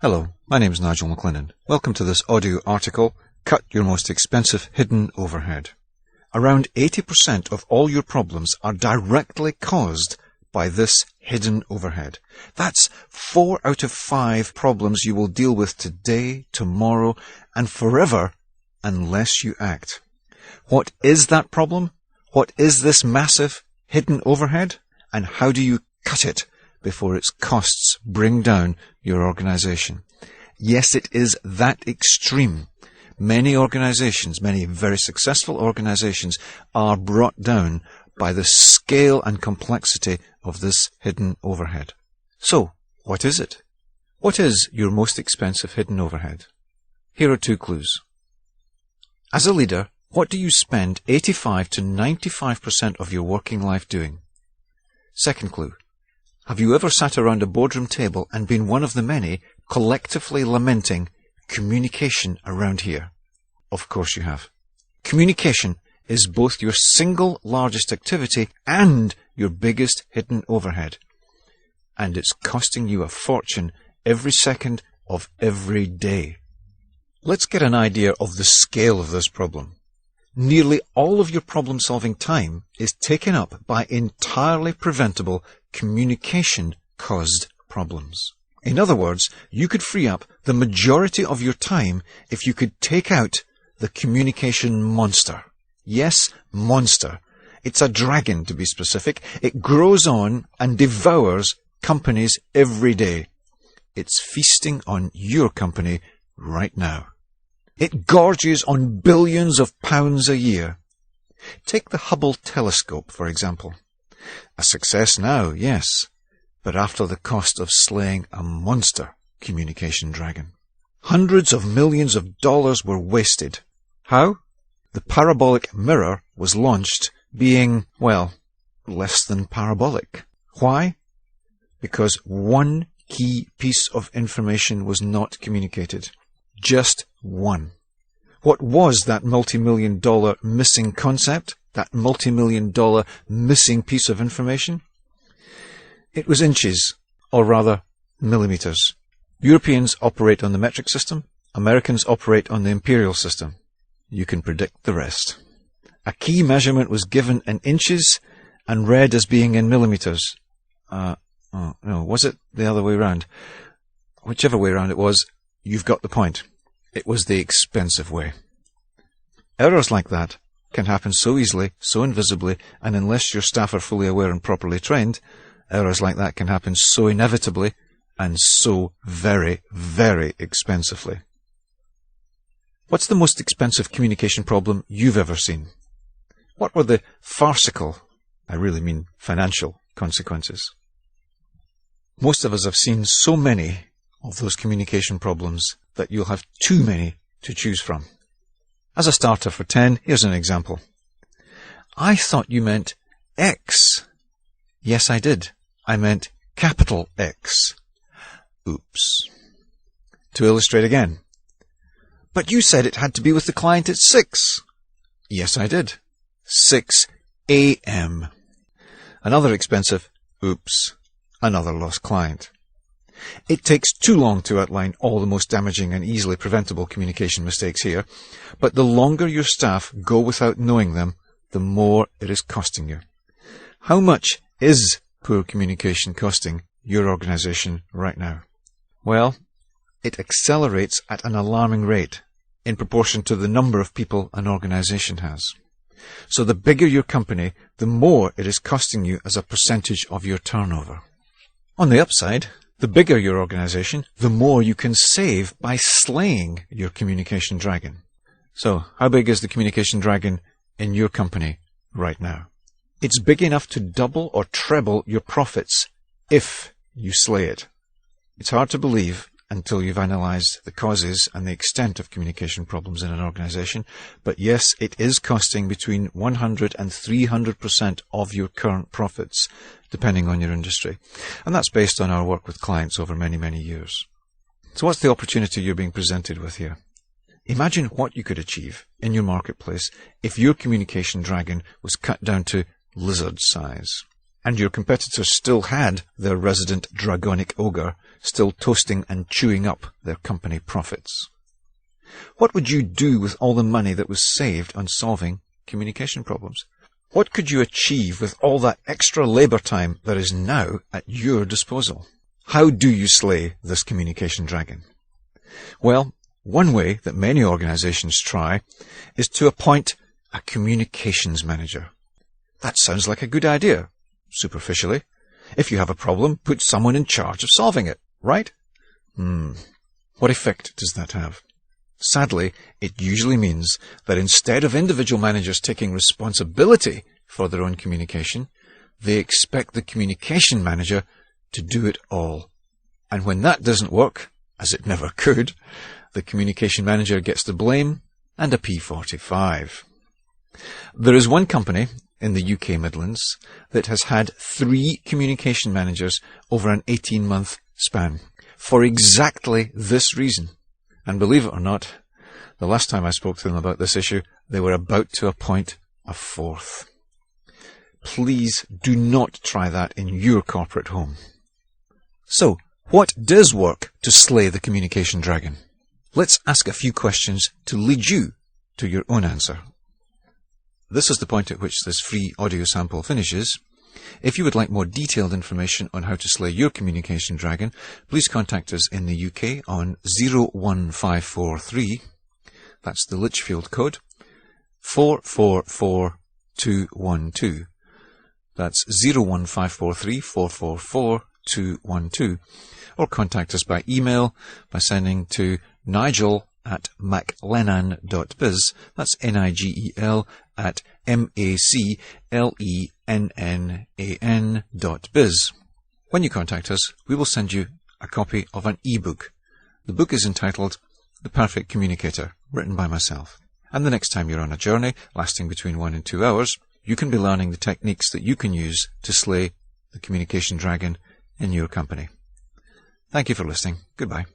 Hello, my name is Nigel McLennan. Welcome to this audio article, Cut Your Most Expensive Hidden Overhead. Around 80% of all your problems are directly caused by this hidden overhead. That's 4 out of 5 problems you will deal with today, tomorrow, and forever unless you act. What is that problem? What is this massive hidden overhead? And how do you cut it before its costs bring down your organization? Yes, it is that extreme. Many organizations, many very successful organizations, are brought down by the scale and complexity of this hidden overhead. So, what is it? What is your most expensive hidden overhead? Here are 2 clues. As a leader, what do you spend 85 to 95% of your working life doing? Second clue. Have you ever sat around a boardroom table and been one of the many collectively lamenting communication around here? Of course you have. Communication is both your single largest activity and your biggest hidden overhead. And it's costing you a fortune every second of every day. Let's get an idea of the scale of this problem. Nearly all of your problem-solving time is taken up by entirely preventable communication-caused problems. In other words, you could free up the majority of your time if you could take out the communication monster. Yes, monster. It's a dragon, to be specific. It grows on and devours companies every day. It's feasting on your company right now. It gorges on billions of pounds a year. Take the Hubble telescope, for example. A success now, yes, but after the cost of slaying a monster communication dragon. Hundreds of millions of dollars were wasted. How? The parabolic mirror was launched being, well, less than parabolic. Why? Because one key piece of information was not communicated. Just one. What was that multi-million-dollar missing concept? That multi-million-dollar missing piece of information? It was inches, or rather, millimeters. Europeans operate on the metric system. Americans operate on the imperial system. You can predict the rest. A key measurement was given in inches and read as being in millimeters. No, was it the other way around? Whichever way around it was, you've got the point. It was the expensive way. Errors like that can happen so easily, so invisibly, and unless your staff are fully aware and properly trained, errors like that can happen so inevitably and so very, very expensively. What's the most expensive communication problem you've ever seen? What were the farcical, I really mean financial, consequences? Most of us have seen so many of those communication problems that you'll have too many to choose from. As a starter for 10, here's an example. I thought you meant X. Yes, I did. I meant capital X. Oops. To illustrate again. But you said it had to be with the client at 6. Yes, I did. 6 a.m. Another expensive, oops, another lost client. It takes too long to outline all the most damaging and easily preventable communication mistakes here, but the longer your staff go without knowing them, the more it is costing you. How much is poor communication costing your organization right now? Well, it accelerates at an alarming rate in proportion to the number of people an organization has. So the bigger your company, the more it is costing you as a percentage of your turnover. On the upside, the bigger your organization, the more you can save by slaying your communication dragon. So, how big is the communication dragon in your company right now? It's big enough to double or treble your profits if you slay it. It's hard to believe until you've analyzed the causes and the extent of communication problems in an organization, but yes, it is costing between 100 and 300% of your current profits, depending on your industry. And that's based on our work with clients over many, many years. So what's the opportunity you're being presented with here? Imagine what you could achieve in your marketplace if your communication dragon was cut down to lizard size. and your competitors still had their resident dragonic ogre still toasting and chewing up their company profits. What would you do with all the money that was saved on solving communication problems? What could you achieve with all that extra labour time that is now at your disposal? How do you slay this communication dragon? Well, one way that many organisations try is to appoint a communications manager. That sounds like a good idea, superficially. If you have a problem, put someone in charge of solving it, right? What effect does that have? Sadly, it usually means that instead of individual managers taking responsibility for their own communication, they expect the communication manager to do it all. And when that doesn't work, as it never could, the communication manager gets the blame and a P45. There is one company in the UK Midlands that has had 3 communication managers over an 18-month span for exactly this reason. And believe it or not, the last time I spoke to them about this issue, they were about to appoint a 4th. Please do not try that in your corporate home. So, what does work to slay the communication dragon? Let's ask a few questions to lead you to your own answer. This is the point at which this free audio sample finishes. If you would like more detailed information on how to slay your communication dragon, please contact us in the UK on 01543, that's the Lichfield code, 444212. That's 01543 444 212, or contact us by email by sending to nigel@maclennan.biz, that's Nigel at MacLennan.biz. When you contact us, we will send you a copy of an e-book. The book is entitled The Perfect Communicator, written by myself. And the next time you're on a journey lasting between 1 and 2 hours, you can be learning the techniques that you can use to slay the communication dragon in your company. Thank you for listening. Goodbye.